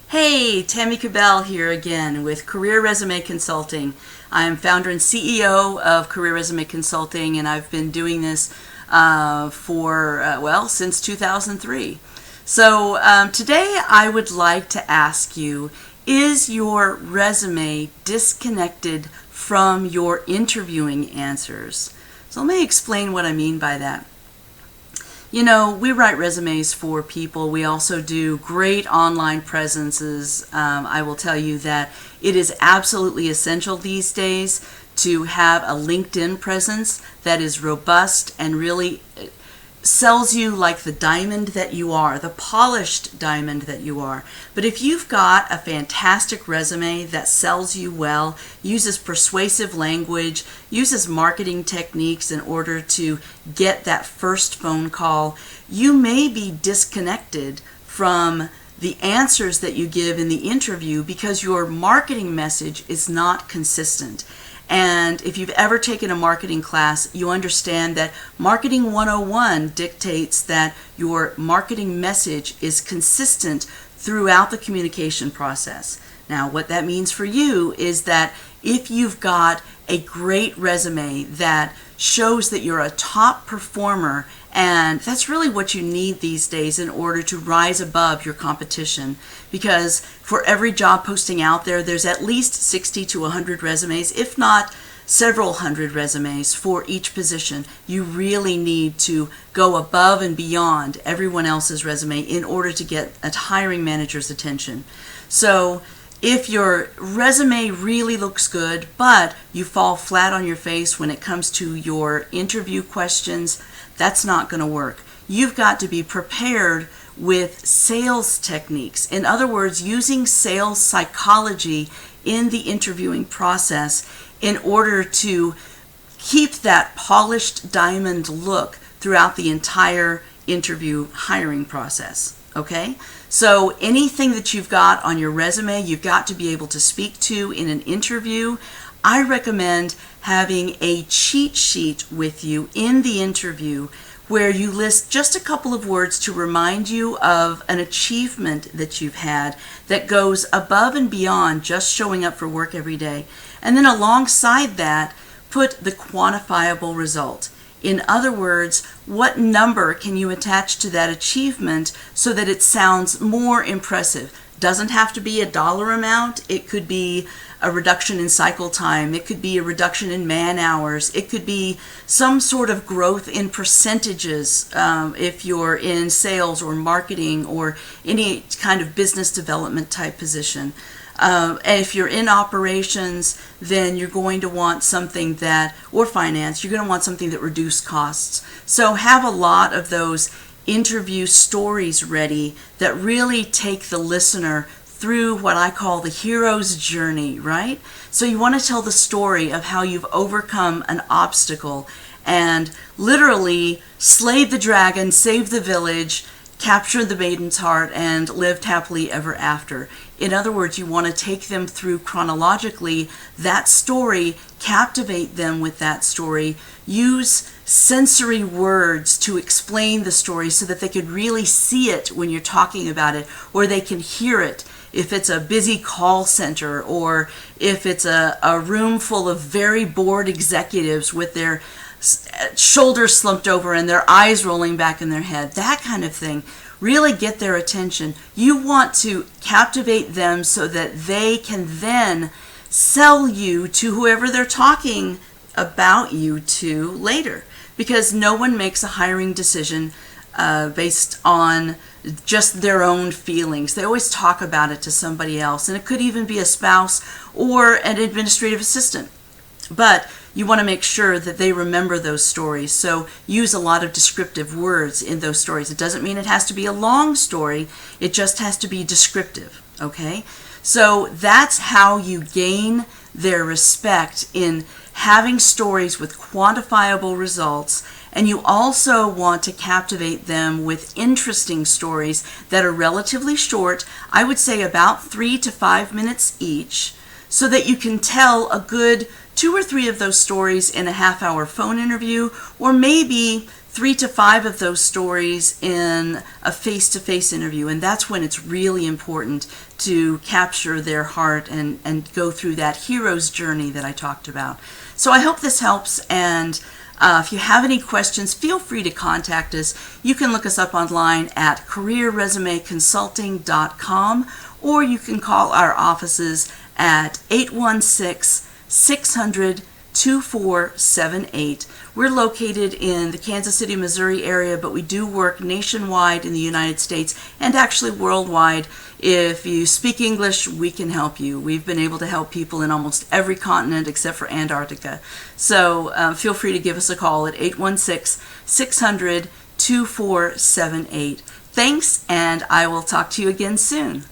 Hey, Tammy Cabell here again with Career Resume Consulting. I'm founder and CEO of Career Resume Consulting, and I've been doing this since 2003. So today I would like to ask you, is your resume disconnected from your interviewing answers? So let me explain what I mean by that. You know, we write resumes for people. We also do great online presences. I will tell you that it is absolutely essential these days to have a LinkedIn presence that is robust and really sells you like the diamond that you are, the polished diamond that you are. But if you've got a fantastic resume that sells you well, uses persuasive language, uses marketing techniques in order to get that first phone call, you may be disconnected from the answers that you give in the interview because your marketing message is not consistent. And if you've ever taken a marketing class, you understand that Marketing 101 dictates that your marketing message is consistent throughout the communication process. Now, what that means for you is that if you've got a great resume that shows that you're a top performer, and that's really what you need these days in order to rise above your competition, because for every job posting out there, there's at least 60 to 100 resumes, if not several hundred resumes for each position. You really need to go above and beyond everyone else's resume in order to get a hiring manager's attention. So if your resume really looks good, but you fall flat on your face when it comes to your interview questions, that's not going to work. You've got to be prepared with sales techniques. In other words, using sales psychology in the interviewing process in order to keep that polished diamond look throughout the entire interview hiring process. Okay? So anything that you've got on your resume, you've got to be able to speak to in an interview. I recommend having a cheat sheet with you in the interview where you list just a couple of words to remind you of an achievement that you've had that goes above and beyond just showing up for work every day. And then alongside that, put the quantifiable result. In other words, what number can you attach to that achievement so that it sounds more impressive? Doesn't have to be a dollar amount. It could be a reduction in cycle time. It could be a reduction in man hours. It could be some sort of growth in percentages if you're in sales or marketing or any kind of business development type position. And if you're in operations, then you're going to want something that, or finance, you're going to want something that reduces costs. So have a lot of those interview stories ready that really take the listener through what I call the hero's journey, right? So you want to tell the story of how you've overcome an obstacle and literally slayed the dragon, saved the village, captured the maiden's heart, and lived happily ever after. In other words, you want to take them through chronologically that story, captivate them with that story, use sensory words to explain the story so that they could really see it when you're talking about it, or they can hear it if it's a busy call center, or if it's a room full of very bored executives with their shoulders slumped over and their eyes rolling back in their head, that kind of thing. Really get their attention. You want to captivate them so that they can then sell you to whoever they're talking about you to later. Because no one makes a hiring decision based on just their own feelings. They always talk about it to somebody else, and it could even be a spouse or an administrative assistant. But you want to make sure that they remember those stories. So use a lot of descriptive words in those stories. It doesn't mean it has to be a long story. It just has to be descriptive. Okay? So that's how you gain their respect, in having stories with quantifiable results. And you also want to captivate them with interesting stories that are relatively short. I would say about 3 to 5 minutes each, so that you can tell a good 2 or 3 of those stories in a half-hour phone interview, or maybe 3 to 5 of those stories in a face-to-face interview, and that's when it's really important to capture their heart and go through that hero's journey that I talked about. So I hope this helps, and if you have any questions, feel free to contact us. You can look us up online at careerresumeconsulting.com, or you can call our offices at 816-600-2478. We're located in the Kansas City, Missouri area, but we do work nationwide in the United States and actually worldwide. If you speak English, we can help you. We've been able to help people in almost every continent except for Antarctica. So feel free to give us a call at 816-600-2478. Thanks, and I will talk to you again soon.